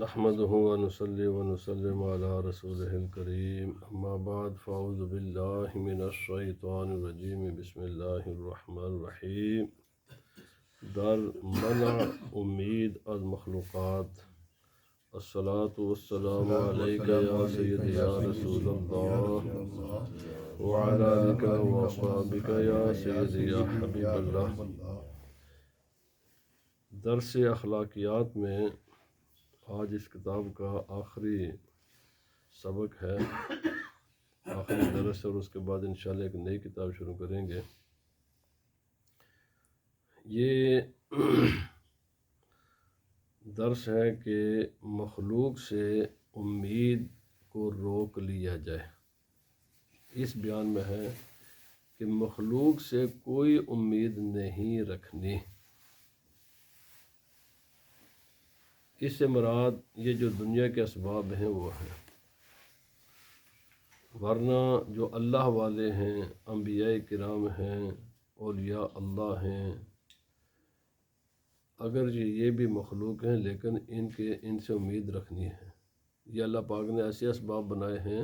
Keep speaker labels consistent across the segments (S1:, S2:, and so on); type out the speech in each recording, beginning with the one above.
S1: نحمده ونصلي ونسلم على رسوله الكريم اما بعد فاعوذ بالله من الشیطان الرجیم بسم اللہ الرحمن الرحیم. در منع امید از مخلوقات. الصلاة والسلام علیک یا سیدی یا رسول اللہ وعلی آلک واصحابک یا سیدی یا حبیب اللہ. درس اخلاقیات میں آج اس کتاب کا آخری سبق ہے، آخری درس، اور اس کے بعد انشاءاللہ ایک نئی کتاب شروع کریں گے. یہ درس ہے کہ مخلوق سے امید کو روک لیا جائے. اس بیان میں ہے کہ مخلوق سے کوئی امید نہیں رکھنی. اس سے مراد یہ جو دنیا کے اسباب ہیں وہ ہیں، ورنہ جو اللہ والے ہیں، انبیاء کرام ہیں، اولیاء اللہ ہیں، اگر یہ بھی مخلوق ہیں لیکن ان سے امید رکھنی ہے. یہ اللہ پاک نے ایسے اسباب بنائے ہیں،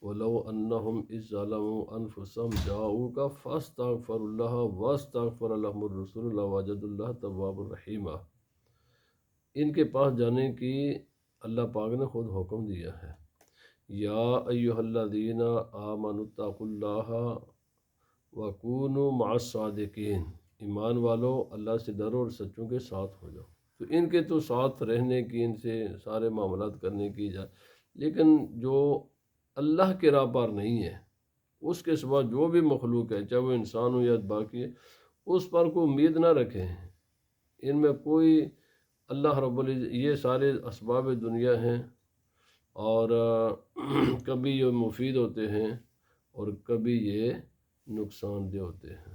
S1: وَلَوْ أَنَّهُمْ إِذْ ظَلَمُوا أَنفُسَهُمْ جَاءُوكَ فَاسْتَغْفَرُوا اللَّهَ وَاسْتَغْفَرَ لَهُمُ الرَّسُولُ لَوَجَدُوا اللَّهَ تَوَّابًا رَحِيمًا. ان کے پاس جانے کی اللہ پاک نے خود حکم دیا ہے. یا ایھا الذین آمنوا اتقوا اللہ وکونوا مع الصادقین. ایمان والو اللہ سے ڈرو اور سچوں کے ساتھ ہو جاؤ. تو ان کے تو ساتھ رہنے کی، ان سے سارے معاملات کرنے کی اجازت، لیکن جو اللہ کے راہ پر نہیں ہے، اس کے سوا جو بھی مخلوق ہے، چاہے وہ انسان ہو یا باقی ہے، اس پر کوئی امید نہ رکھیں. ان میں کوئی اللہ رب العزت، یہ سارے اسباب دنیا ہیں اور کبھی یہ مفید ہوتے ہیں اور کبھی یہ نقصان دہ ہوتے ہیں.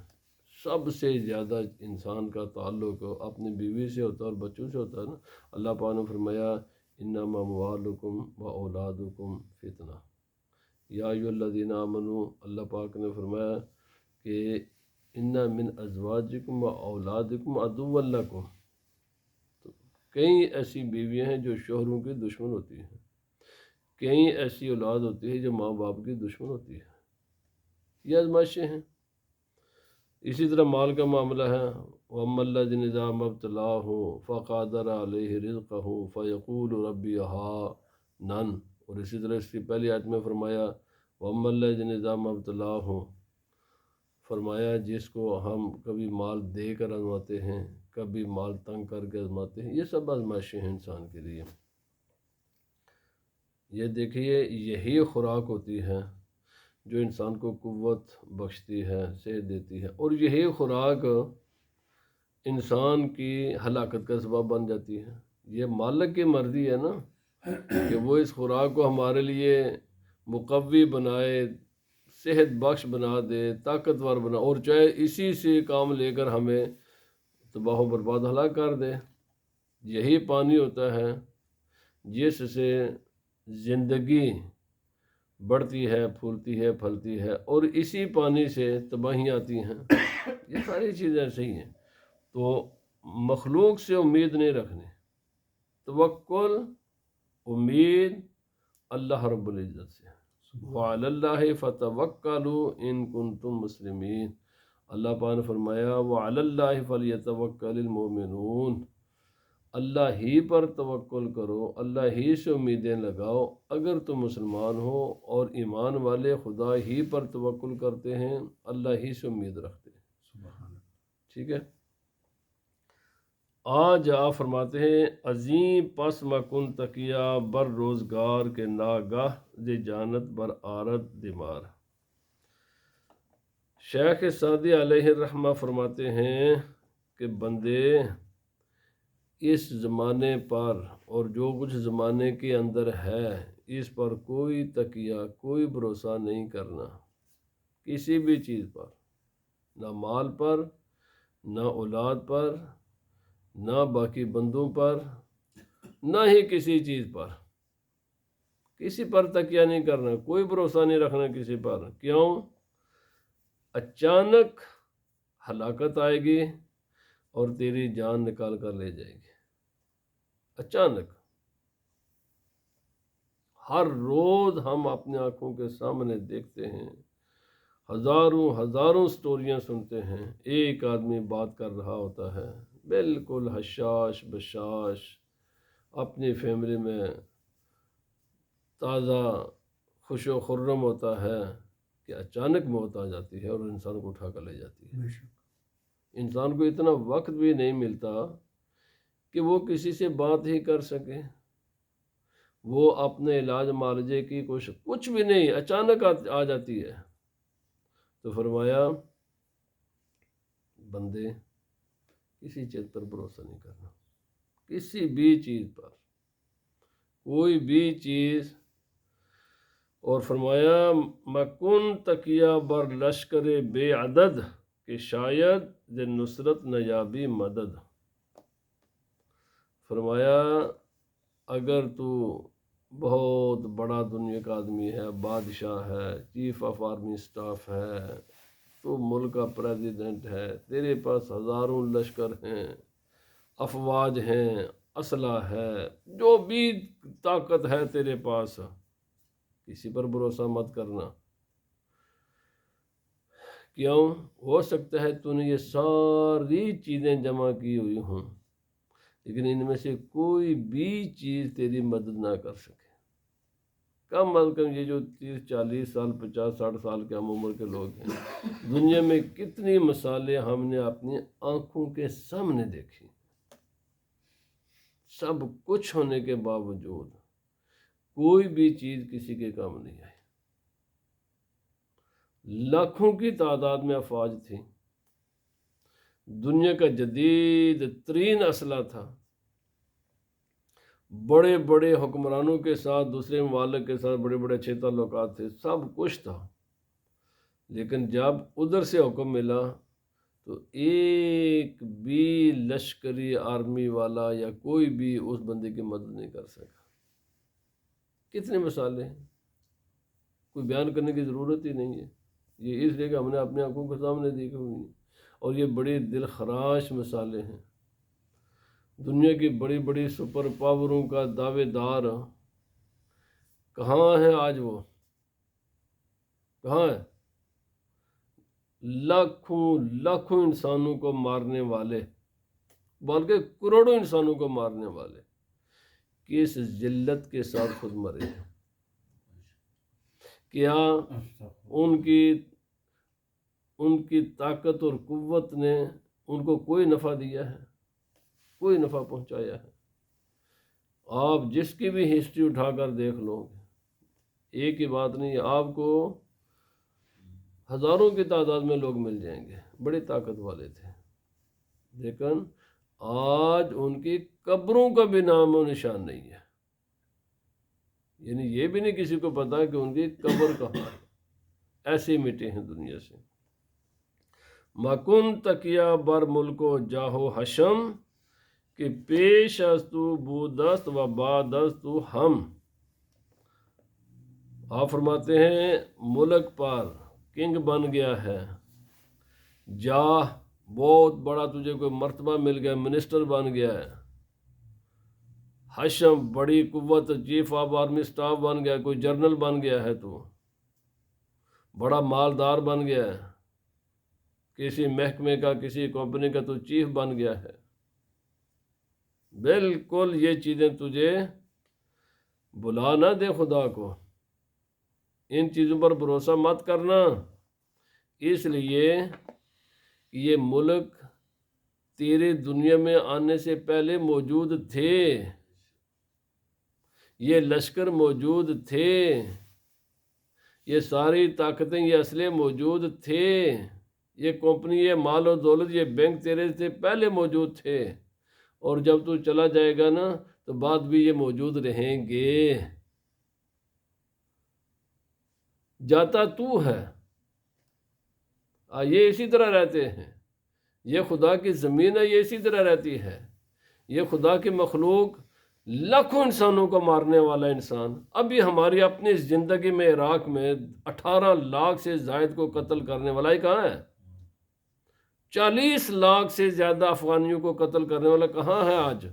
S1: سب سے زیادہ انسان کا تعلق اپنی بیوی سے ہوتا ہے اور بچوں سے ہوتا ہے نا. اللہ پاک نے فرمایا انما اموالکم و اولادکم فتنہ. یا ایھا الذین آمنوا، اللہ پاک نے فرمایا کہ ان من ازواجکم و اولادکم عدوا لکم. کئی ایسی بیویاں ہیں جو شوہروں کی دشمن ہوتی ہیں، کئی ایسی اولاد ہوتی ہے جو ماں باپ کی دشمن ہوتی ہے. یہ آزمائشیں ہیں. اسی طرح مال کا معاملہ ہے. وَأَمَّا الَّذِينَ إِذَا مَا ابْتَلَاهُ فَقَدَرَ عَلَيْهِ رِزْقَهُ فَيَقُولُ رَبِّي أَهَانَنِ. اور اسی طرح اس کی پہلی آیت میں فرمایا وَأَمَّا الَّذِينَ إِذَا مَا ابْتَلَاهُ، فرمایا جس کو ہم کبھی مال دے کر آزماتے ہیں، کبھی مال تنگ کر کے آزماتے ہیں. یہ سب آزمائشیں ہیں انسان کے لیے. یہ دیکھیے، یہی خوراک ہوتی ہے جو انسان کو قوت بخشتی ہے، صحت دیتی ہے، اور یہی خوراک انسان کی ہلاکت کا سبب بن جاتی ہے. یہ مالک کی مرضی ہے نا کہ وہ اس خوراک کو ہمارے لیے مقوی بنائے، صحت بخش بنا دے، طاقتور بنا، اور چاہے اسی سے کام لے کر ہمیں تباہ و برباد ہلاک کر دے. یہی پانی ہوتا ہے جس سے زندگی بڑھتی ہے، پھولتی ہے، پھلتی ہے، اور اسی پانی سے تباہیاں آتی ہیں. یہ ساری چیزیں ایسے ہی ہیں. تو مخلوق سے امید نہیں رکھنی. توکل، امید اللہ رب العزت سے. وعلی اللہ فتوکلوا ان کنتم مسلمین. اللہ پاک نے فرمایا وعلی اللہ فلیتوکل المؤمنون. اللہ ہی پر توکل کرو، اللہ ہی سے امیدیں لگاؤ اگر تم مسلمان ہو، اور ایمان والے خدا ہی پر توکل کرتے ہیں، اللہ ہی سے امید رکھتے ہیں. ٹھیک ہے. آج آپ فرماتے ہیں عظیم پس مکن تکیہ بر روزگار کے ناگاہ ز جانت بر آرد دمار. شیخ سعدی علیہ الرحمہ فرماتے ہیں کہ بندے اس زمانے پر اور جو کچھ زمانے کے اندر ہے، اس پر کوئی تکیہ، کوئی بھروسہ نہیں کرنا کسی بھی چیز پر، نہ مال پر، نہ اولاد پر، نہ باقی بندوں پر، نہ ہی کسی چیز پر. کسی پر تکیہ نہیں کرنا، کوئی بھروسہ نہیں رکھنا کسی پر. کیوں؟ اچانک ہلاکت آئے گی اور تیری جان نکال کر لے جائے گی. اچانک ہر روز ہم اپنی آنکھوں کے سامنے دیکھتے ہیں، ہزاروں سٹوریاں سنتے ہیں، ایک آدمی بات کر رہا ہوتا ہے بالکل حشاش بشاش، اپنی فیملی میں تازہ خوش و خرم ہوتا ہے کہ اچانک موت آ جاتی ہے اور انسان کو اٹھا کر لے جاتی ہے۔ انسان کو اتنا وقت بھی نہیں ملتا کہ وہ کسی سے بات ہی کر سکے، وہ اپنے علاج معالجے کی کچھ بھی نہیں، اچانک آ جاتی ہے۔ تو فرمایا بندے کسی چیز پر بھروسہ نہیں کرنا، کسی بھی چیز پر، کوئی بھی چیز۔ اور فرمایا مکن تکیہ بر لشکر بے عدد کہ شاید ز نصرت نیابی مدد۔ فرمایا اگر تو بہت بڑا دنیا کا آدمی ہے، بادشاہ ہے، چیف آف آرمی سٹاف ہے، تو ملک کا پریزیڈنٹ ہے، تیرے پاس ہزاروں لشکر ہیں، افواج ہیں، اسلحہ ہے، جو بھی طاقت ہے تیرے پاس، کسی پر بھروسہ مت کرنا۔ کیوں؟ ہو سکتا ہے تو نے یہ ساری چیزیں جمع کی ہوئی ہوں، لیکن ان میں سے کوئی بھی چیز تیری مدد نہ کر سکے۔ کم از کم یہ جو 30 40 سال 50 60 سال کے ہم عمر کے لوگ ہیں، دنیا میں کتنی مثالیں ہم نے اپنی آنکھوں کے سامنے دیکھی، سب کچھ ہونے کے باوجود کوئی بھی چیز کسی کے کام نہیں آئی۔ لاکھوں کی تعداد میں افواج تھی، دنیا کا جدید ترین اسلحہ تھا، بڑے بڑے حکمرانوں کے ساتھ، دوسرے ممالک کے ساتھ بڑے بڑے اچھے تعلقات تھے، سب کچھ تھا، لیکن جب ادھر سے حکم ملا تو ایک بھی لشکری آرمی والا یا کوئی بھی اس بندے کی مدد نہیں کر سکا۔ کتنے مثالیں ہیں، کوئی بیان کرنے کی ضرورت ہی نہیں ہے، یہ اس لیے کہ ہم نے اپنے آنکھوں کے سامنے دیکھی ہوئی ہیں، اور یہ بڑی دل خراش مثالیں ہیں۔ دنیا کی بڑی بڑی سپر پاوروں کا دعوے دار کہاں ہیں آج؟ وہ کہاں ہے؟ لاکھوں انسانوں کو مارنے والے، بلکہ کروڑوں انسانوں کو مارنے والے، کس ذلت کے ساتھ خود مرے ہیں۔ کیا ان کی طاقت اور قوت نے ان کو کوئی نفع دیا ہے؟ کوئی نفع پہنچایا ہے؟ آپ جس کی بھی ہسٹری اٹھا کر دیکھ لو، ایک ہی بات نہیں ہے، آپ کو ہزاروں کی تعداد میں لوگ مل جائیں گے بڑی طاقت والے تھے، لیکن آج ان کی قبروں کا بھی نام و نشان نہیں ہے، یعنی یہ بھی نہیں کسی کو پتا کہ ان کی قبر کہاں ہے، ایسے مٹے ہیں دنیا سے۔ مکن تکیہ بر ملک و جاہو حشم کہ پیش از تو بودست و بعد از تو ہم۔ آپ فرماتے ہیں ملک پر کنگ بن گیا ہے، جاہ بہت بڑا تجھے کوئی مرتبہ مل گیا، منسٹر بن گیا ہے، حشم بڑی قوت، چیف آف آرمی سٹاف بن گیا، کوئی جنرل بن گیا ہے، تو بڑا مالدار بن گیا ہے، کسی محکمے کا کسی کمپنی کا تو چیف بن گیا ہے۔ بالکل یہ چیزیں تجھے بلا نہ دے خدا کو، ان چیزوں پر بھروسہ مت کرنا، اس لیے یہ ملک تیرے دنیا میں آنے سے پہلے موجود تھے، یہ لشکر موجود تھے، یہ ساری طاقتیں، یہ اسلحے موجود تھے، یہ کمپنی، یہ مال و دولت، یہ بینک تیرے سے پہلے موجود تھے، اور جب تو چلا جائے گا نا تو بعد بھی یہ موجود رہیں گے۔ جاتا تو ہے، یہ اسی طرح رہتے ہیں، یہ خدا کی زمین ہے، یہ اسی طرح رہتی ہے، یہ خدا کی مخلوق، لاکھوں انسانوں کو مارنے والا انسان، ابھی ہماری اپنی زندگی میں عراق میں 18 لاکھ سے زائد کو قتل کرنے والا ہی کہاں ہے؟ 40 لاکھ سے زیادہ افغانیوں کو قتل کرنے والا کہاں ہے آج؟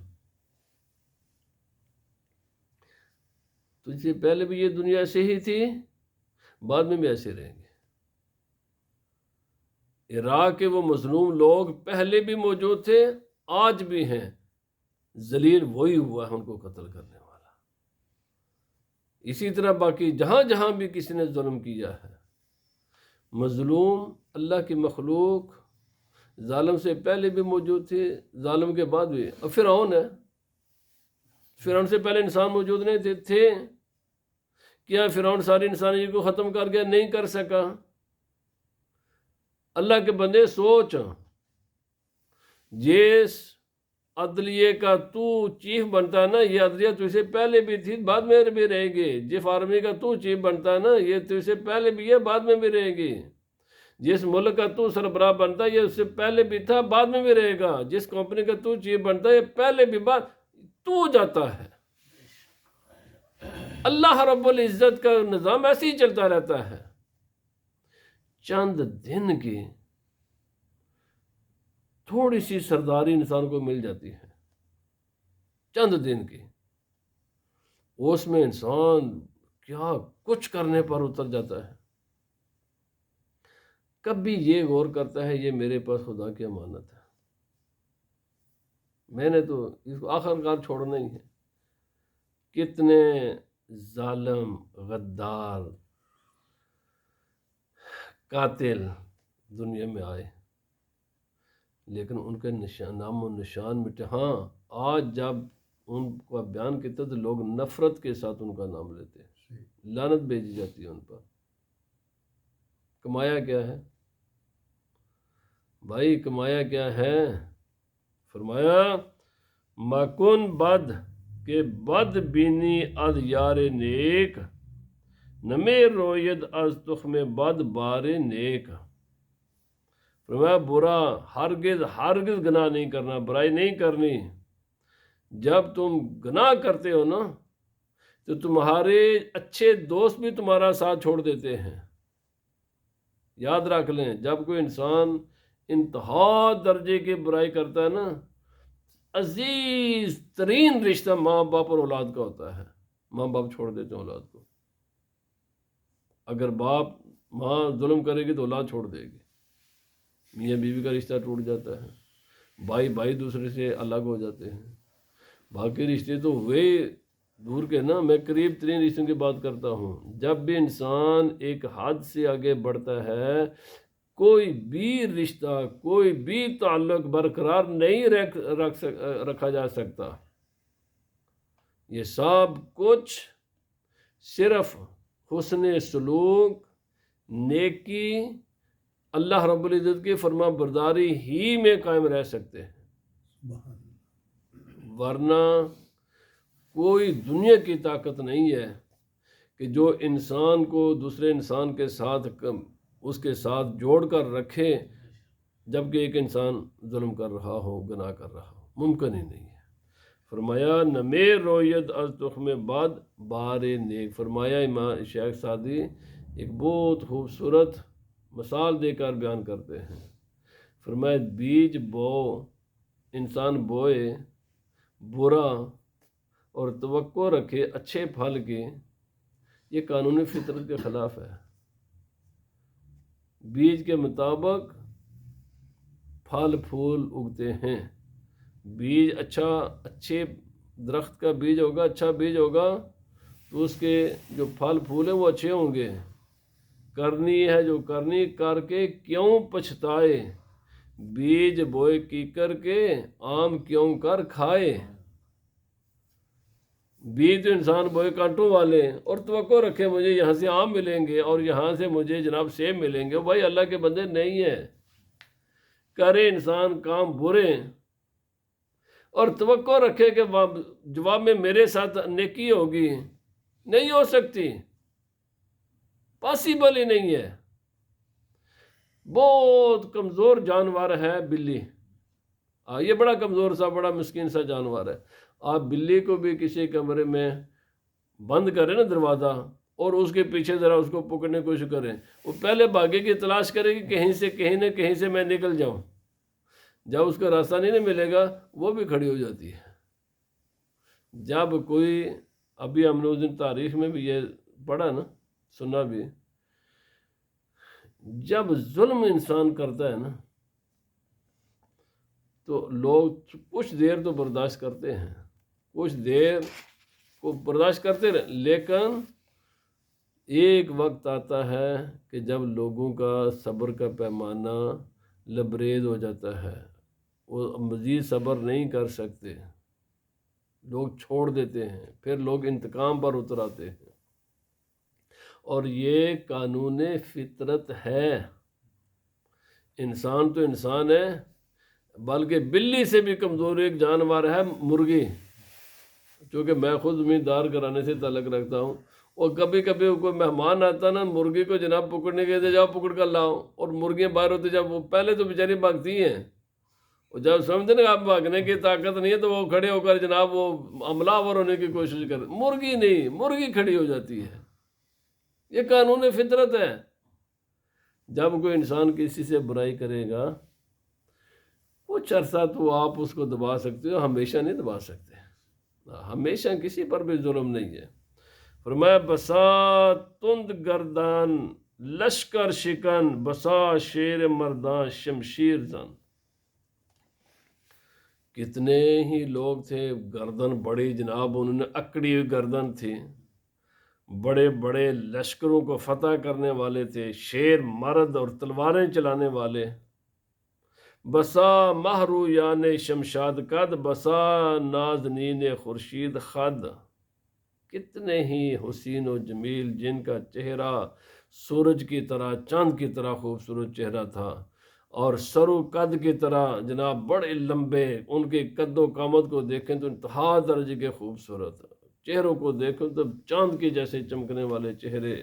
S1: تجھ سے پہلے بھی یہ دنیا ایسے ہی تھی، بعد میں بھی ایسے رہیں گے۔ عراق کے وہ مظلوم لوگ پہلے بھی موجود تھے، آج بھی ہیں، ذلیل وہی ہوا ہے ان کو قتل کرنے والا۔ اسی طرح باقی جہاں جہاں بھی کسی نے ظلم کیا ہے، مظلوم اللہ کی مخلوق ظالم سے پہلے بھی موجود تھے، ظالم کے بعد بھی۔ اب فرعون ہے، فرعون سے پہلے انسان موجود نہیں تھے؟ کیا فرعون ساری انسانیت کو ختم کر گیا؟ نہیں کر سکا۔ اللہ کے بندے سوچ، جس عدلیے کا تو چیف بنتا ہے نا، یہ عدلیہ تجھ سے پہلے بھی تھی، بعد میں بھی رہے گی۔ جس آرمی کا تو چیف بنتا ہے نا، یہ تجھ سے پہلے بھی ہے، بعد میں بھی رہے گی۔ جس ملک کا تو سربراہ بنتا ہے، یہ اس سے پہلے بھی تھا، بعد میں بھی رہے گا۔ جس کمپنی کا تو چیف بنتا ہے، یہ پہلے بھی بعد تو جاتا ہے۔ اللہ رب العزت کا نظام ایسے ہی چلتا رہتا ہے۔ چند دن کی تھوڑی سی سرداری انسان کو مل جاتی ہے، چند دن کی، اس میں انسان کیا کچھ کرنے پر اتر جاتا ہے۔ کبھی یہ غور کرتا ہے یہ میرے پاس خدا کی امانت ہے، میں نے تو اس کو آخر کار چھوڑنا ہی ہے۔ کتنے ظالم، غدار، قاتل دنیا میں آئے، لیکن ان کے نام و نشان مٹے۔ ہاں، آج جب ان کا بیان کیا تو لوگ نفرت کے ساتھ ان کا نام لیتے ہیں، لعنت بھیجی جاتی ہے ان پر۔ کمایا کیا ہے بھائی؟ کمایا کیا ہے؟ فرمایا مکن بد کہ بد بینی از یار نیک، نمے روید از تخم بد بار نیک۔ فرمایا برا ہرگز ہرگز گناہ نہیں کرنا، برائی نہیں کرنی۔ جب تم گناہ کرتے ہو نا تو تمہارے اچھے دوست بھی تمہارا ساتھ چھوڑ دیتے ہیں۔ یاد رکھ لیں، جب کوئی انسان انتہا درجے کی برائی کرتا ہے نا، عزیز ترین رشتہ ماں باپ اور اولاد کا ہوتا ہے۔ ماں باپ چھوڑ دیتے ہیں اولاد کو۔ اگر باپ ماں ظلم کرے گی تو اولاد چھوڑ دے گی، میاں بیوی کا رشتہ ٹوٹ جاتا ہے، بھائی بھائی دوسرے سے الگ ہو جاتے ہیں۔ باقی رشتے تو وہی دور کے نا، میں قریب ترین رشتوں کی بات کرتا ہوں۔ جب بھی انسان ایک حد سے آگے بڑھتا ہے، کوئی بھی رشتہ، کوئی بھی تعلق برقرار نہیں رکھا جا سکتا۔ یہ سب کچھ صرف حسن سلوک، نیکی، اللہ رب العزت کی فرما برداری ہی میں قائم رہ سکتے ہیں، ورنہ کوئی دنیا کی طاقت نہیں ہے کہ جو انسان کو دوسرے انسان کے ساتھ اس کے ساتھ جوڑ کر رکھے جبکہ ایک انسان ظلم کر رہا ہو، گناہ کر رہا ہو، ممکن ہی نہیں ہے۔ فرمایا نمے رویت از تخم بد بار نیک۔ فرمایا امام شیخ سعدی ایک بہت خوبصورت مثال دے کر بیان کرتے ہیں۔ فرمایا بیج بو انسان بوئے برا اور توقع رکھے اچھے پھل کی، یہ قانون فطرت کے خلاف ہے۔ بیج کے مطابق پھل پھول اگتے ہیں۔ بیج اچھے درخت کا بیج ہوگا، اچھا بیج ہوگا تو اس کے جو پھل پھول ہیں وہ اچھے ہوں گے۔ کرنی ہے جو کرنی کر کے کیوں پچھتائے، بیج بوئے کی کر کے آم کیوں کر کھائے۔ بیج تو انسان بوئے کانٹوں والے اور توقع رکھے مجھے یہاں سے آم ملیں گے اور یہاں سے مجھے جناب سیب ملیں گے، بھائی اللہ کے بندے نہیں ہے۔ کرے انسان کام برے اور توقع رکھے کہ جواب میں میرے ساتھ نیکی ہوگی، نہیں ہو سکتی، پاسیبل ہی نہیں ہے۔ بہت کمزور جانور ہے بلی، یہ بڑا کمزور سا، بڑا مسکین سا جانور ہے۔ آپ بلی کو بھی کسی کمرے میں بند کریں نا دروازہ، اور اس کے پیچھے ذرا اس کو پکڑنے کی کوشش کریں، وہ پہلے بھاگے کی تلاش کرے گی کہیں سے کہیں نہ کہیں سے میں نکل جاؤں۔ جب اس کا راستہ نہیں ملے گا وہ بھی کھڑی ہو جاتی ہے۔ جب کوئی ابھی ہم نے اس دن تاریخ میں بھی یہ پڑھا نا، سنا بھی، جب ظلم انسان کرتا ہے نا تو لوگ کچھ دیر تو برداشت کرتے ہیں، کچھ دیر کو برداشت کرتے رہے، لیکن ایک وقت آتا ہے کہ جب لوگوں کا صبر کا پیمانہ لبریز ہو جاتا ہے، وہ مزید صبر نہیں کر سکتے، لوگ چھوڑ دیتے ہیں، پھر لوگ انتقام پر اتر آتے ہیں، اور یہ قانون فطرت ہے۔ انسان تو انسان ہے، بلکہ بلی سے بھی کمزور ایک جانور ہے مرغی، چونکہ میں خود زمیندار گھرانے سے تعلق رکھتا ہوں، اور کبھی کبھی کوئی مہمان آتا نا، مرغی کو جناب پکڑنے کے دے، جاؤ پکڑ کر لاؤ، اور مرغیاں باہر ہوتی، جب وہ پہلے تو بیچاری بھاگتی ہیں، اور جب سمجھتے نا آپ بھاگنے کی طاقت نہیں ہے تو وہ کھڑے ہو کر جناب وہ حملہ آور ہونے کی کوشش کر، مرغی نہیں، مرغی کھڑی ہو جاتی ہے۔ یہ قانون فطرت ہے۔ جب کوئی انسان کسی سے برائی کرے گا، کچھ عرصہ تو آپ اس کو دبا سکتے ہو، ہمیشہ نہیں دبا سکتے، ہمیشہ کسی پر بھی ظلم نہیں ہے۔ فرمایا بسا تند گردان لشکر شکن، بسا شیر مردان شمشیر زن۔ کتنے ہی لوگ تھے، گردن بڑی جناب، انہوں نے اکڑی ہوئی گردن تھی، بڑے بڑے لشکروں کو فتح کرنے والے تھے، شیر مرد اور تلواریں چلانے والے۔ بسا مہرو یان شمشاد قد، بسا نازنین خورشید خد۔ کتنے ہی حسین و جمیل جن کا چہرہ سورج کی طرح، چاند کی طرح خوبصورت چہرہ تھا، اور سرو قد کی طرح جناب بڑے لمبے، ان کے قد و قامت کو دیکھیں تو انتہا درجے کے خوبصورت، چہروں کو دیکھیں تو چاند کے جیسے چمکنے والے چہرے،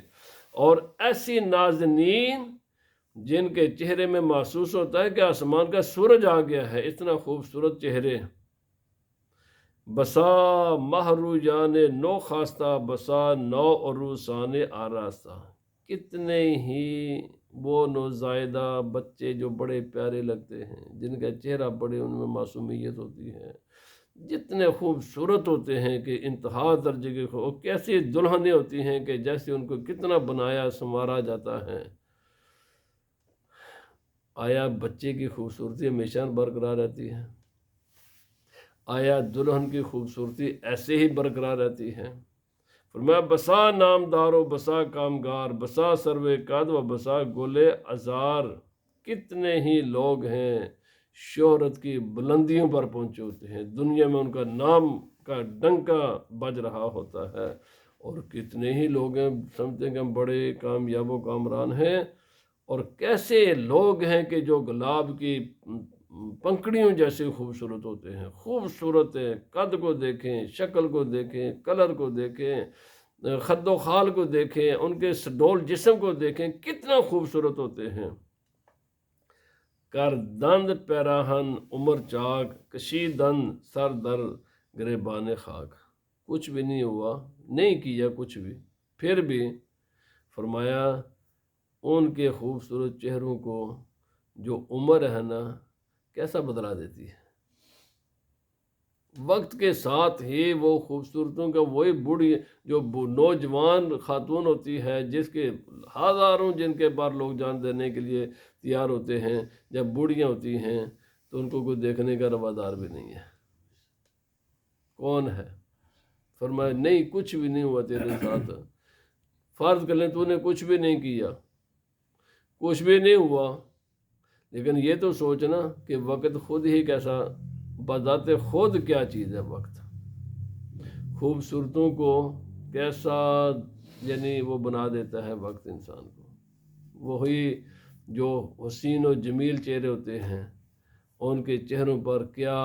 S1: اور ایسی نازنین جن کے چہرے میں محسوس ہوتا ہے کہ آسمان کا سورج آ گیا ہے، اتنا خوبصورت چہرے۔ بسا مہرو جان نو خواستہ، بسا نو عروسان آراستہ۔ کتنے ہی وہ نوزائیدہ بچے جو بڑے پیارے لگتے ہیں، جن کا چہرہ بڑے ان میں معصومیت ہوتی ہے، جتنے خوبصورت ہوتے ہیں کہ انتہا درجے کے کیسی دلہنیں ہوتی ہیں کہ جیسے ان کو کتنا بنایا سنوارا جاتا ہے۔ آیا بچے کی خوبصورتی ہمیشہ برقرار رہتی ہے؟ آیا دلہن کی خوبصورتی ایسے ہی برقرار رہتی ہے؟ فرمایا بسا نامدار و بسا کامگار، بسا سروے قد و بسا گلے ازار۔ کتنے ہی لوگ ہیں شہرت کی بلندیوں پر پہنچے ہوتے ہیں، دنیا میں ان کا نام کا ڈنکا بج رہا ہوتا ہے، اور کتنے ہی لوگ ہیں سمجھتے ہیں کہ ہم بڑے کامیاب و کامران ہیں، اور کیسے لوگ ہیں کہ جو گلاب کی پنکھڑیوں جیسے خوبصورت ہوتے ہیں، خوبصورت ہیں، قد کو دیکھیں، شکل کو دیکھیں، کلر کو دیکھیں، خد و خال کو دیکھیں، ان کے سڈول جسم کو دیکھیں، کتنا خوبصورت ہوتے ہیں۔ کر دند پیراہن عمر چاک، کشی دند سر در گریبان خاک۔ کچھ بھی نہیں ہوا، نہیں کیا کچھ بھی، پھر بھی فرمایا ان کے خوبصورت چہروں کو جو عمر ہے نا کیسا بدلا دیتی ہے، وقت کے ساتھ ہی وہ خوبصورتوں کا وہی بوڑھی جو نوجوان خاتون ہوتی ہے، جس کے ہزاروں جن کے بار لوگ جان دینے کے لیے تیار ہوتے ہیں، جب بوڑھیاں ہوتی ہیں تو ان کو کوئی دیکھنے کا روادار بھی نہیں ہے۔ کون ہے؟ فرمایا نہیں کچھ بھی نہیں ہوا تیرے ساتھ، فرض کر لیں تو نے کچھ بھی نہیں کیا، کچھ بھی نہیں ہوا، لیکن یہ تو سوچنا کہ وقت خود ہی کیسا، بذات خود کیا چیز ہے وقت، خوبصورتوں کو کیسا یعنی وہ بنا دیتا ہے وقت انسان کو۔ وہی جو حسین و جمیل چہرے ہوتے ہیں ان کے چہروں پر کیا،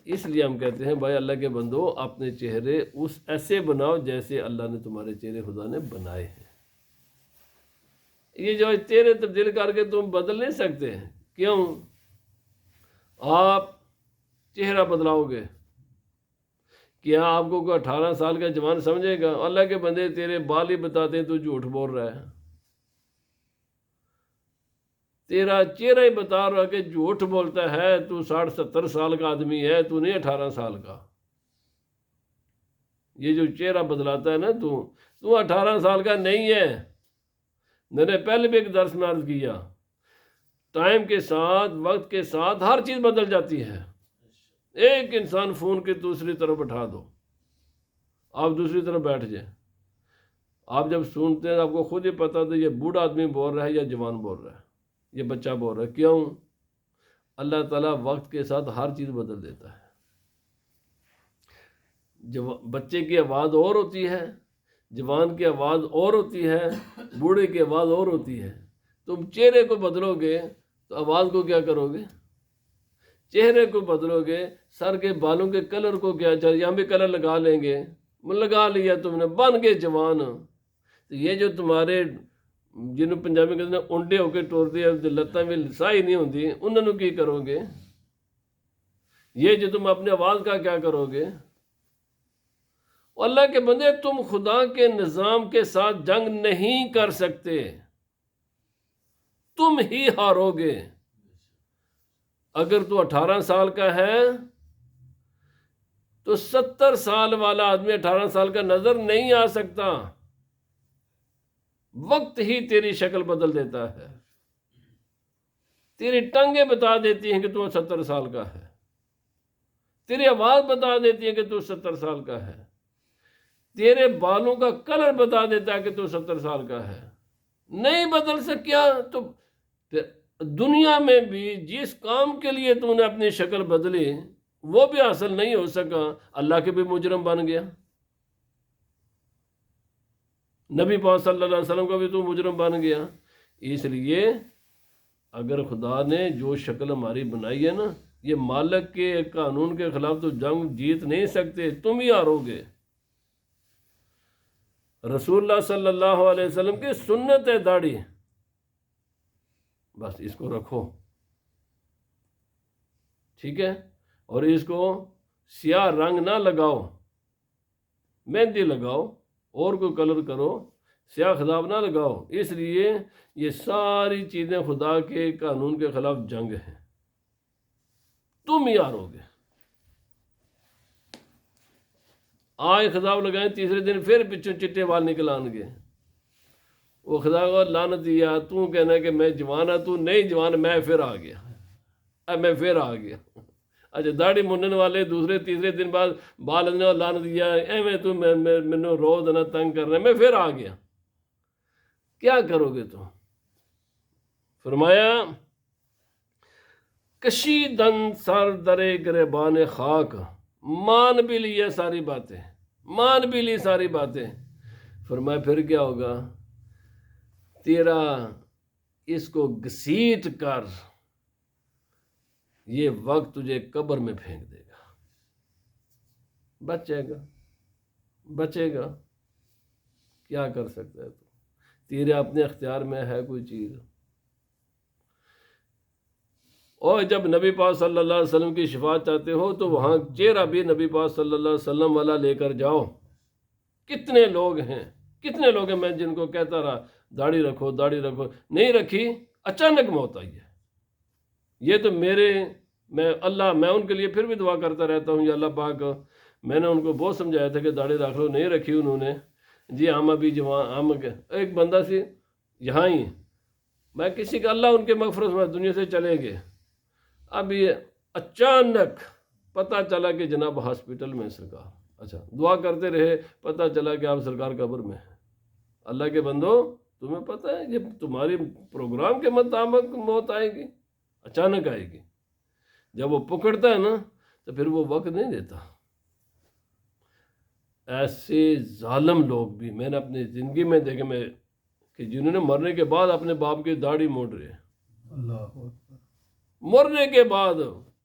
S1: اس لیے ہم کہتے ہیں بھائی اللہ کے بندو اپنے چہرے اس ایسے بناؤ جیسے اللہ نے تمہارے چہرے خدا نے بنائے ہیں۔ یہ جو چہرے تبدیل کر کے تم بدل نہیں سکتے، کیوں؟ آپ چہرہ بدلاؤ گے، کیا آپ کو کوئی 18 سال کا جوان سمجھے گا؟ اللہ کے بندے تیرے بال ہی بتاتے ہیں تو جھوٹ بول رہا ہے، تیرا چہرہ ہی بتا رہا کہ جھوٹ بولتا ہے، تو 60-70 سال کا آدمی ہے، تو نہیں 18 سال کا۔ یہ جو چہرہ بدلاتا ہے نا تو 18 سال کا نہیں ہے. میں نے پہلے بھی ایک درس میں عرض کیا، ٹائم کے ساتھ، وقت کے ساتھ ہر چیز بدل جاتی ہے. ایک انسان فون کے دوسری طرف اٹھا دو، آپ دوسری طرف بیٹھ جائیں، آپ جب سنتے ہیں آپ کو خود ہی پتا تھا یہ بوڑھا آدمی بول رہا ہے یا جوان بول رہا ہے، یہ بچہ بول رہا ہے. کیوں؟ اللہ تعالیٰ وقت کے ساتھ ہر چیز بدل دیتا ہے. بچے کی آواز اور ہوتی ہے، جوان کی آواز اور ہوتی ہے، بوڑھے کی آواز اور ہوتی ہے. تم چہرے کو بدلو گے تو آواز کو کیا کرو گے؟ چہرے کو بدلو گے، سر کے بالوں کے کلر کو کیا چاہیے، یہاں بھی کلر لگا لیں گے، لگا لیا تم نے، بن گئے جوان. تو یہ جو تمہارے جنہوں پنجابی کہتے ہیں اونڈے ہو کے ٹورتے ہیں، لتاں بھی سائی نہیں ہوتی، انہوں کی کرو گے؟ یہ جو تم اپنے آواز کا کیا کرو گے؟ اللہ کے بندے، تم خدا کے نظام کے ساتھ جنگ نہیں کر سکتے، تم ہی ہارو گے. اگر تو 18 سال کا ہے تو 70 سال والا آدمی 18 سال کا نظر نہیں آ سکتا. وقت ہی تیری شکل بدل دیتا ہے. تیری ٹنگیں بتا دیتی ہیں کہ تو 70 سال کا ہے، تیری آواز بتا دیتی ہے کہ تو 70 سال کا ہے، تیرے بالوں کا کلر بتا دیتا ہے کہ تو 70 سال کا ہے. نہیں بدل سکیا تو دنیا میں بھی جس کام کے لیے تو نے اپنی شکل بدلی وہ بھی حاصل نہیں ہو سکا، اللہ کے بھی مجرم بن گیا. نبی پاک صلی اللہ علیہ وسلم کا بھی تو مجرم بن گیا. اس لیے اگر خدا نے جو شکل ہماری بنائی ہے نا، یہ مالک کے قانون کے خلاف تو جنگ جیت نہیں سکتے، تم ہی ہارو گے. رسول اللہ صلی اللہ علیہ وسلم کی سنت ہے داڑھی، بس اس کو رکھو، ٹھیک ہے؟ اور اس کو سیاہ رنگ نہ لگاؤ، مہندی لگاؤ اور کوئی کلر کرو، سیاہ خضاب نہ لگاؤ. اس لیے یہ ساری چیزیں خدا کے قانون کے خلاف جنگ ہیں، تم ہی ہارو گے. آج خضاب لگائیں، تیسرے دن پھر پچھوں چٹے بال نکل آن گے. وہ خدا کو لعنت دیا، تو کہنا کہ میں جوان ہوں، تو نہیں جوان، میں پھر آ گیا، میں پھر آ گیا. اچھا داڑھی منن والے دوسرے تیسرے دن بعد بال ادنے لعنت دیا، ایویں تو مینوں روز نہ تنگ کر رہے، میں پھر آ گیا. کیا کرو گے تم؟ فرمایا کشیدن سر درے گریبان خاک، مان بھی لی ساری باتیں، مان بھی لی ساری باتیں. فرمایا پھر کیا ہوگا؟ تیرا اس کو گھسیٹ کر یہ وقت تجھے قبر میں پھینک دے گا. بچے گا، بچے گا، کیا کر سکتا ہے تو؟ تیرے اپنے اختیار میں ہے کوئی چیز؟ اور جب نبی پاک صلی اللہ علیہ وسلم کی شفاعت چاہتے ہو تو وہاں چہرہ بھی نبی پاک صلی اللہ علیہ وسلم والا لے کر جاؤ. کتنے لوگ ہیں، کتنے لوگ ہیں میں جن کو کہتا رہا داڑھی رکھو، داڑھی رکھو، نہیں رکھی، اچانک موت آئی ہے. یہ تو میں ان کے لیے پھر بھی دعا کرتا رہتا ہوں، یا اللہ پاک، میں نے ان کو بہت سمجھایا تھا کہ داڑھی رکھ لو، نہیں رکھی انہوں نے. جی ہم ابھی جوان، ایک بندہ سی یہاں ہی، میں کسی کا اللہ ان کے مغفرت میں دنیا سے چلے گئے. اب یہ اچانک پتہ چلا کہ جناب ہاسپٹل میں سرکار، اچھا دعا کرتے رہے، پتہ چلا کہ آپ سرکار قبر میں ہیں. اللہ کے بندو، تمہیں پتہ ہے یہ تمہاری پروگرام کے مطابق موت آئے گی، اچانک آئے گی. جب وہ پکڑتا ہے نا تو پھر وہ وقت نہیں دیتا. ایسے ظالم لوگ بھی میں نے اپنی زندگی میں دیکھے، کہ جنہوں نے مرنے کے بعد اپنے باپ کی داڑھی موڑ رہے ہیں. اللہ اکبر. مرنے کے بعد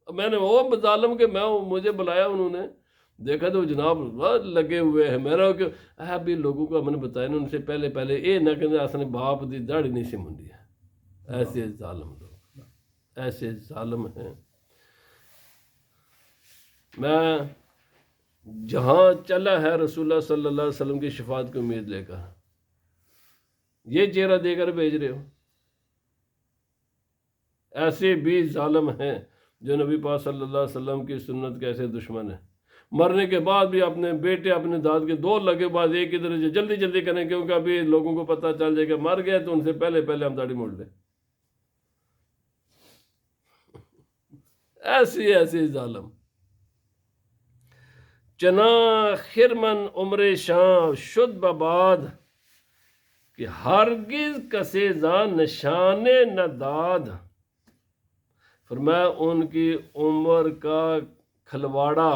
S1: میں نے وہ ظالم کے مجھے بلایا، انہوں نے دیکھا تو جناب لگے ہوئے ہیں. میرا کہ ابھی لوگوں کو میں نے بتایا نا ان سے پہلے یہ نہ کہ اصل باپ دی داڑھی نہیں سی منڈی ہے. ایسے ظالم لوگ، ایسے ظالم ہیں. میں جہاں چلا ہے رسول اللہ صلی اللہ علیہ وسلم کی شفاعت کی امید لے کر، یہ چہرہ دے کر بھیج رہے ہو. ایسے بھی ظالم ہیں جو نبی پاک صلی اللہ علیہ وسلم کی سنت کے ایسے دشمن ہیں. مرنے کے بعد بھی اپنے بیٹے اپنے داد کے دو لگے بعد ایک کی طرح جلدی جلدی کریں، کیونکہ ابھی لوگوں کو پتہ چل جائے کہ مر گیا تو ان سے پہلے پہلے ہم داڑھی موڑ لیں۔ ایسی ظالم چنا خرمن عمر شاں شد بباد کہ ہرگز کسے زان نشان نداد۔ فرمایا ان کی عمر کا کھلواڑا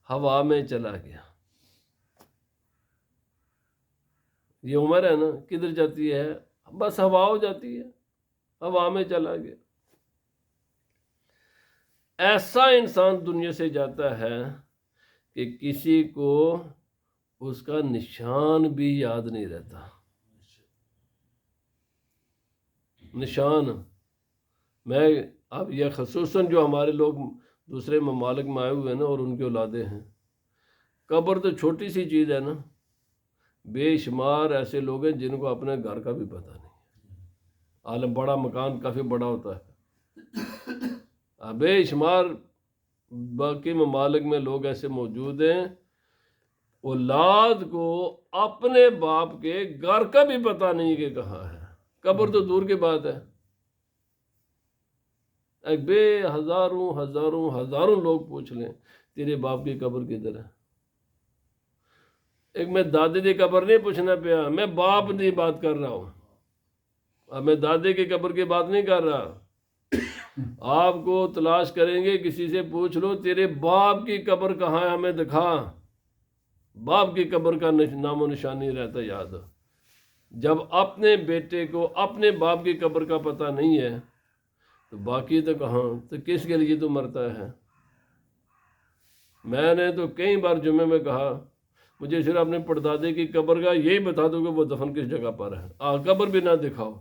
S1: ہوا میں چلا گیا۔ یہ عمر ہے نا، کدھر جاتی ہے؟ بس ہوا ہو جاتی ہے، ہوا میں چلا گیا۔ ایسا انسان دنیا سے جاتا ہے کہ کسی کو اس کا نشان بھی یاد نہیں رہتا۔ نشان میں اب یہ خصوصاً جو ہمارے لوگ دوسرے ممالک میں آئے ہوئے ہیں نا اور ان کے اولادیں ہیں، قبر تو چھوٹی سی چیز ہے نا، بے شمار ایسے لوگ ہیں جن کو اپنے گھر کا بھی پتہ نہیں۔ عالم بڑا مکان کافی بڑا ہوتا ہے، بے شمار باقی ممالک میں لوگ ایسے موجود ہیں اولاد کو اپنے باپ کے گھر کا بھی پتہ نہیں کہ کہاں ہے، قبر تو دور کی بات ہے۔ ایک بے ہزاروں لوگ پوچھ لیں تیرے باپ کی قبر کدھر ہے۔ ایک میں دادے کی قبر نہیں پوچھنا پیا، میں باپ کی بات کر رہا ہوں، اب میں دادے کی قبر کی بات نہیں کر رہا۔ آپ کو تلاش کریں گے، کسی سے پوچھ لو تیرے باپ کی قبر کہاں ہے، ہمیں دکھا۔ باپ کی قبر کا نام و نشان نہیں رہتا یاد۔ جب اپنے بیٹے کو اپنے باپ کی قبر کا پتہ نہیں ہے تو باقی تو کہاں، تو کس کے لیے تو مرتا ہے۔ میں نے تو کئی بار جمعے میں کہا مجھے صرف اپنے پردادے کی قبر کا یہی بتا دو کہ وہ دفن کس جگہ پر ہے، قبر بھی نہ دکھاؤ،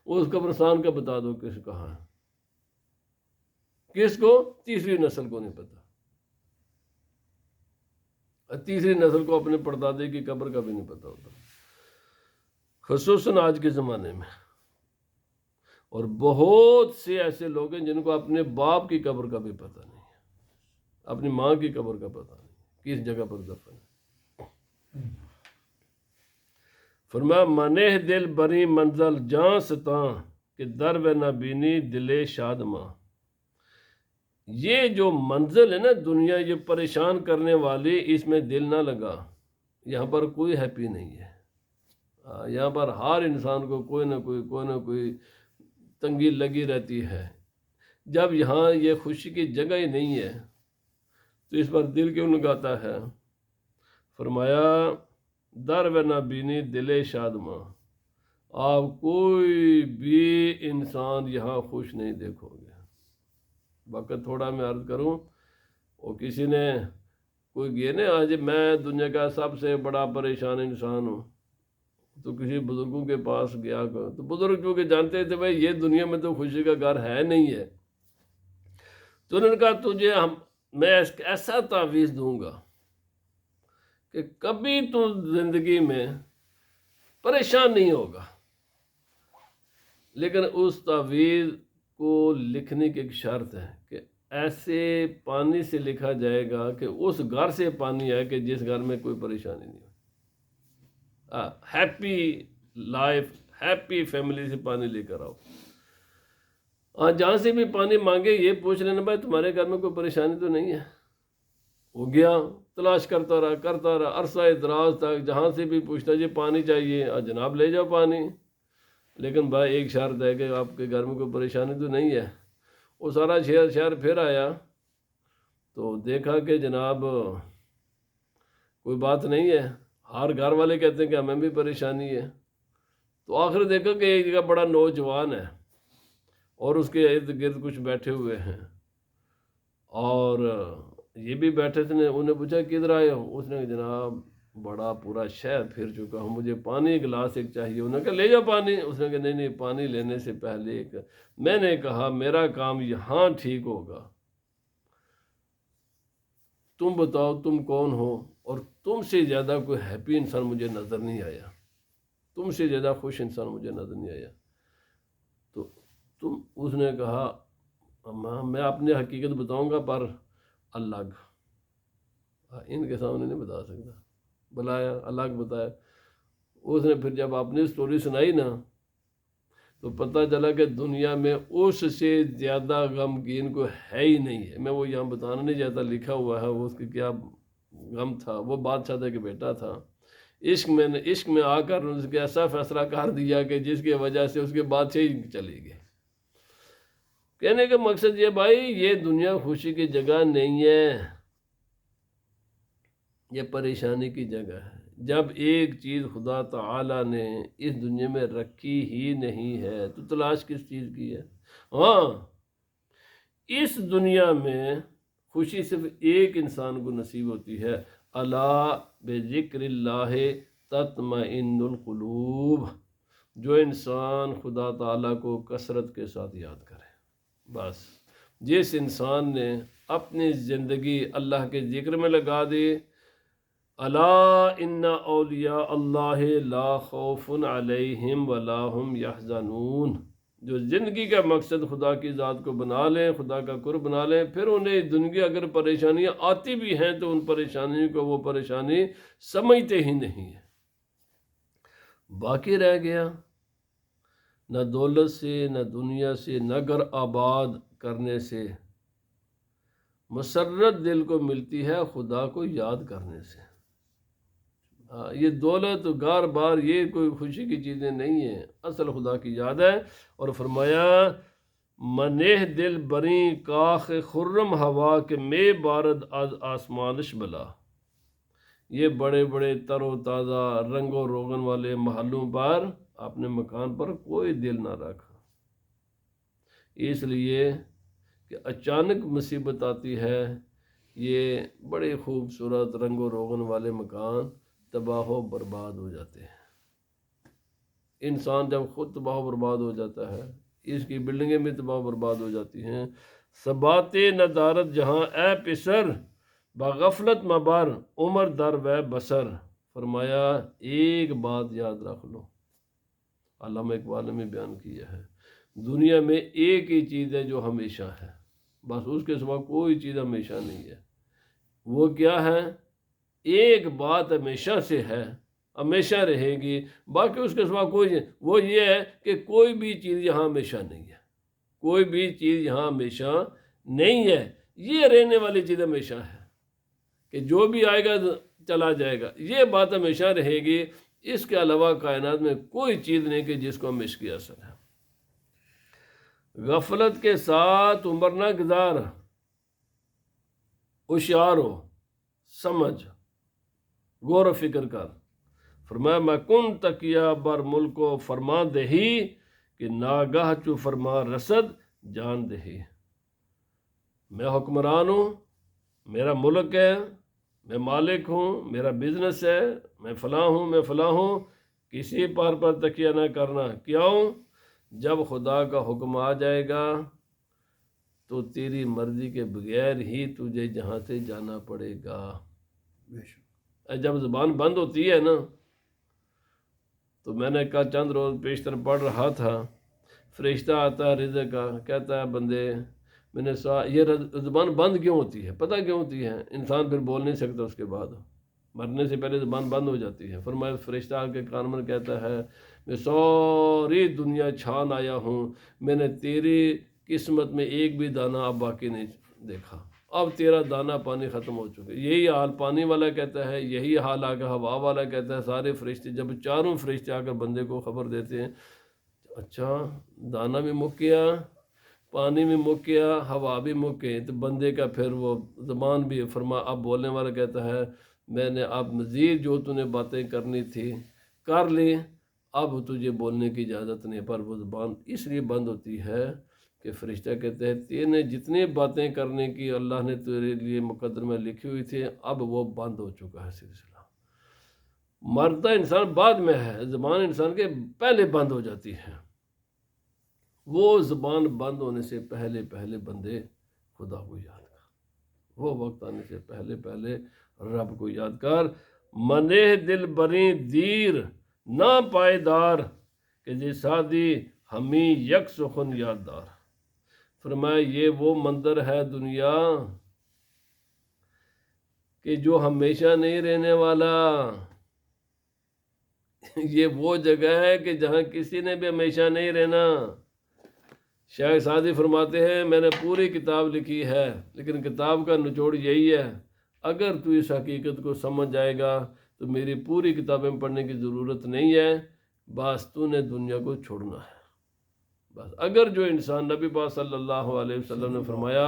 S1: اس قبرستان کا بتا دو کس کہاں ہے۔ کس کو؟ تیسری نسل کو نہیں پتا، تیسری نسل کو اپنے پردادے کی قبر کا بھی نہیں پتا ہوتا، خصوصاً آج کے زمانے میں۔ اور بہت سے ایسے لوگ ہیں جن کو اپنے باپ کی قبر کا بھی پتہ نہیں ہے، اپنی ماں کی قبر کا پتہ نہیں کس جگہ پر دفن ہے۔ فرمایا منہ دل بری منزل جاں ستاں کہ در و نہ بینی دل شاد ماں۔ یہ جو منزل ہے نا دنیا، یہ پریشان کرنے والی، اس میں دل نہ لگا، یہاں پر کوئی ہیپی نہیں ہے۔ یہاں پر ہر انسان کو کوئی نہ کوئی تنگی لگی رہتی ہے۔ جب یہاں یہ خوشی کی جگہ ہی نہیں ہے تو اس پر دل کیوں لگاتا ہے؟ فرمایا در و نہ بینی دل شاد ماں، آپ کوئی بھی انسان یہاں خوش نہیں دیکھو گے۔ وقت تھوڑا میں عرض کروں، اور کسی نے کوئی گئے نا آج میں دنیا کا سب سے بڑا پریشان انسان ہوں، تو کسی بزرگوں کے پاس گیا تو بزرگ کیونکہ جانتے تھے بھائی یہ دنیا میں تو خوشی کا گھر ہے نہیں ہے، تو انہوں نے کہا تجھے میں ایسا تعویذ دوں گا کہ کبھی تو زندگی میں پریشان نہیں ہوگا، لیکن اس تعویذ کو لکھنے کی ایک شرط ہے کہ ایسے پانی سے لکھا جائے گا کہ اس گھر سے پانی آئے کہ جس گھر میں کوئی پریشانی نہیں ہو، ہیپی لائف، ہیپی فیملی سے پانی لے کر آؤ۔ جہاں سے بھی پانی مانگے یہ پوچھ لینا بھائی تمہارے گھر میں کوئی پریشانی تو نہیں ہے۔ وہ گیا تلاش کرتا رہا عرصہ دراز تک، جہاں سے بھی پوچھتا جی پانی چاہیے، جناب لے جاؤ پانی، لیکن بھائی ایک شرط ہے کہ آپ کے گھر میں کوئی پریشانی تو نہیں ہے۔ وہ سارا شہر پھر آیا تو دیکھا کہ جناب کوئی بات نہیں ہے، ہر گھر والے کہتے ہیں کہ ہمیں بھی پریشانی ہے۔ تو آخر دیکھا کہ ایک جگہ بڑا نوجوان ہے اور اس کے ارد گرد کچھ بیٹھے ہوئے ہیں، اور یہ بھی بیٹھے تھے، انہیں پوچھا کدھر آئے ہو؟ اس نے کہا جناب بڑا پورا شہر پھر چکا ہوں، مجھے پانی گلاس ایک چاہیے۔ انہوں نے کہا لے جاؤ پانی۔ اس نے کہا نہیں پانی لینے سے پہلے میں نے کہا میرا کام یہاں ٹھیک ہوگا، تم بتاؤ تم کون ہو، اور تم سے زیادہ کوئی ہیپی انسان مجھے نظر نہیں آیا، تم سے زیادہ خوش انسان مجھے نظر نہیں آیا۔ تو اس نے کہا میں اپنی حقیقت بتاؤں گا پر الگ، ان کے سامنے نہیں بتا سکتا. بلایا اللہ کو بتایا. اس نے پھر جب اپنی سٹوری سنائی نا تو پتہ چلا کہ دنیا میں اس سے زیادہ غمگین کو ہے ہی نہیں ہے. میں وہ یہاں بتانا نہیں چاہتا، لکھا ہوا ہے وہ اس کی کیا غم تھا. وہ بادشاہ کے بیٹا تھا. عشق میں آ کر اس کے ایسا فیصلہ کر دیا کہ جس کی وجہ سے اس کے بادشاہی چلی گئی. کہنے کا مقصد یہ بھائی، یہ دنیا خوشی کی جگہ نہیں ہے، یہ پریشانی کی جگہ ہے. جب ایک چیز خدا تعالی نے اس دنیا میں رکھی ہی نہیں ہے تو تلاش کس چیز کی ہے؟ ہاں، اس دنیا میں خوشی صرف ایک انسان کو نصیب ہوتی ہے. الا بذکر اللہ تطمئن القلوب. جو انسان خدا تعالیٰ کو کثرت کے ساتھ یاد کرے. بس جس انسان نے اپنی زندگی اللہ کے ذکر میں لگا دی، الا ان اولیاء اللہ لا خوف علیہم ولا هم یحزنون. جو زندگی کا مقصد خدا کی ذات کو بنا لیں، خدا کا قرب بنا لیں، پھر انہیں دنیا اگر پریشانیاں آتی بھی ہیں تو ان پریشانیوں کو وہ پریشانی سمجھتے ہی نہیں ہیں. باقی رہ گیا نہ دولت سے، نہ دنیا سے، نہ گھر آباد کرنے سے. مسرت دل کو ملتی ہے خدا کو یاد کرنے سے. یہ دولت گار بار یہ کوئی خوشی کی چیزیں نہیں ہیں، اصل خدا کی یاد ہے. اور فرمایا منہ دل بری کاخ خرم ہوا کہ میں بارد از آسمانش بلا. یہ بڑے بڑے تر و تازہ رنگ و روغن والے محلوں پر اپنے مکان پر کوئی دل نہ رکھا، اس لیے کہ اچانک مصیبت آتی ہے. یہ بڑے خوبصورت رنگ و روغن والے مکان تباہ و برباد ہو جاتے ہیں. انسان جب خود تباہ و برباد ہو جاتا ہے، اس کی بلڈنگیں بھی تباہ و برباد ہو جاتی ہیں. ثبات ندارت جہاں اے پسر بغفلت مبر عمر در و بسر. فرمایا ایک بات یاد رکھ لو، علامہ اقبال نے بیان کیا ہے، دنیا میں ایک ہی چیز ہے جو ہمیشہ ہے، بس اس کے سوا کوئی چیز ہمیشہ نہیں ہے. وہ کیا ہے؟ ایک بات ہمیشہ سے ہے، ہمیشہ رہے گی، باقی اس کے سوا کوئی نہیں. وہ یہ ہے کہ کوئی بھی چیز یہاں ہمیشہ نہیں ہے. کوئی بھی چیز یہاں ہمیشہ نہیں ہے. یہ رہنے والی چیز ہمیشہ ہے کہ جو بھی آئے گا چلا جائے گا. یہ بات ہمیشہ رہے گی. اس کے علاوہ کائنات میں کوئی چیز نہیں کہ جس کو ہم عشق کی اثر ہے. غفلت کے ساتھ عمر نہ گزار، ہوشیار ہو، سمجھ، غور و فکر کر. فرمایا میں کن تکیا بر ملک و فرما دہی کہ ناگاہ چو فرما رسد جان دہی. میں حکمران ہوں، میرا ملک ہے، میں مالک ہوں، میرا بزنس ہے، میں فلاں ہوں، میں فلاں ہوں. کسی پر تکیہ نہ کرنا. کیوں؟ جب خدا کا حکم آ جائے گا تو تیری مرضی کے بغیر ہی تجھے جہاں سے جانا پڑے گا. جب زبان بند ہوتی ہے نا، تو میں نے کہا چند روز پیشتر پڑھ رہا تھا، فرشتہ آتا ہے رزق کا، کہتا ہے بندے میں نے یہ زبان بند کیوں ہوتی ہے؟ پتہ کیوں ہوتی ہے؟ انسان پھر بول نہیں سکتا، اس کے بعد مرنے سے پہلے زبان بند ہو جاتی ہے. فرمایا فرشتہ آ کے کان میں کہتا ہے میں ساری دنیا چھان آیا ہوں، میں نے تیری قسمت میں ایک بھی دانہ اب باقی نہیں دیکھا. اب تیرا دانہ پانی ختم ہو چکے. یہی حال پانی والا کہتا ہے، یہی حال آ کے ہوا والا کہتا ہے. سارے فرشتے جب چاروں فرشتے آ کر بندے کو خبر دیتے ہیں، اچھا دانہ بھی مک گیا، پانی بھی مک گیا، ہوا بھی مک گئی، تو بندے کا پھر وہ زبان بھی فرما. اب بولنے والا کہتا ہے میں نے اب مزید جو تو نے باتیں کرنی تھی کر لی، اب تجھے بولنے کی اجازت نہیں. پر وہ زبان اس لیے بند ہوتی ہے کہ فرشتہ کہتے ہیں تینے جتنی باتیں کرنے کی اللہ نے تیرے لیے مقدر میں لکھی ہوئی تھی اب وہ بند ہو چکا ہے سلسلہ. مرتا انسان بعد میں ہے، زبان انسان کے پہلے بند ہو جاتی ہے. وہ زبان بند ہونے سے پہلے پہلے بندے خدا کو یاد کر، وہ وقت آنے سے پہلے پہلے رب کو یاد کر. منہ دل بری دیر نہ پائیدار کہ جی سادی ہمیں یک سخن یاددار. فرمایا یہ وہ منظر ہے دنیا کہ جو ہمیشہ نہیں رہنے والا، یہ وہ جگہ ہے کہ جہاں کسی نے بھی ہمیشہ نہیں رہنا۔ شیخ سعدی فرماتے ہیں میں نے پوری کتاب لکھی ہے، لیکن کتاب کا نچوڑ یہی ہے، اگر تو اس حقیقت کو سمجھ جائے گا تو میری پوری کتابیں پڑھنے کی ضرورت نہیں ہے، بس تو نے دنیا کو چھوڑنا ہے۔ بس اگر جو انسان، نبی پاک صلی اللہ علیہ وسلم نے فرمایا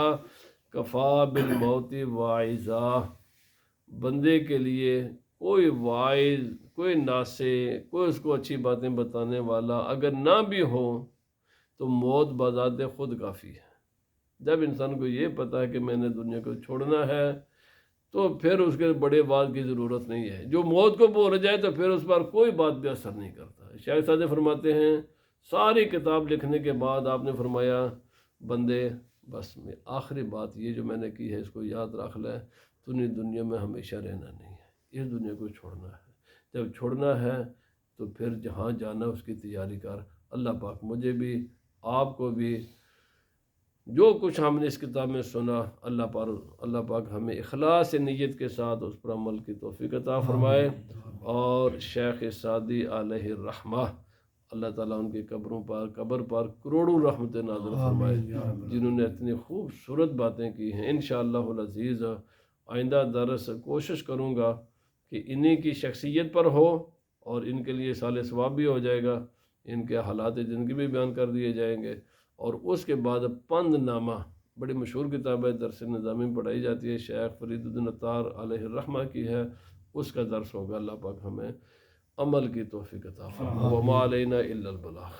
S1: کفا بالموت واعظا، بندے کے لیے کوئی واعظ، کوئی ناصح، کوئی اس کو اچھی باتیں بتانے والا اگر نہ بھی ہو تو موت بذات خود کافی ہے۔ جب انسان کو یہ پتہ ہے کہ میں نے دنیا کو چھوڑنا ہے تو پھر اس کے بڑے بات کی ضرورت نہیں ہے۔ جو موت کو بھول جائے تو پھر اس پر کوئی بات بھی اثر نہیں کرتا۔ شیخ سعدی فرماتے ہیں ساری کتاب لکھنے کے بعد آپ نے فرمایا بندے بس میں آخری بات یہ جو میں نے کی ہے اس کو یاد رکھ لے، تو نے دنیا میں ہمیشہ رہنا نہیں ہے، اس دنیا کو چھوڑنا ہے۔ جب چھوڑنا ہے تو پھر جہاں جانا اس کی تیاری کر۔ اللہ پاک مجھے بھی آپ کو بھی جو کچھ ہم نے اس کتاب میں سنا، اللہ پاک ہمیں اخلاص نیت کے ساتھ اس پر عمل کی توفیق عطا فرمائے، اور شیخ سعدی علیہ الرحمہ اللہ تعالیٰ ان کی قبر پر کروڑوں رحمت نازل فرمائے، جنہوں نے اتنی خوبصورت باتیں کی ہیں۔ انشاءاللہ العزیز آئندہ درس کوشش کروں گا کہ انہی کی شخصیت پر ہو، اور ان کے لیے صالح ثواب بھی ہو جائے گا، ان کے حالات زندگی بھی بیان کر دیے جائیں گے، اور اس کے بعد پند نامہ بڑی مشہور کتاب ہے، درس نظامی پڑھائی جاتی ہے، شیخ فرید الدین عطار علیہ الرحمہ کی ہے، اس کا درس ہوگا۔ اللہ پاک ہمیں عمل کی توفیق عطا فرمائے۔ وما علینا الا البلاغ۔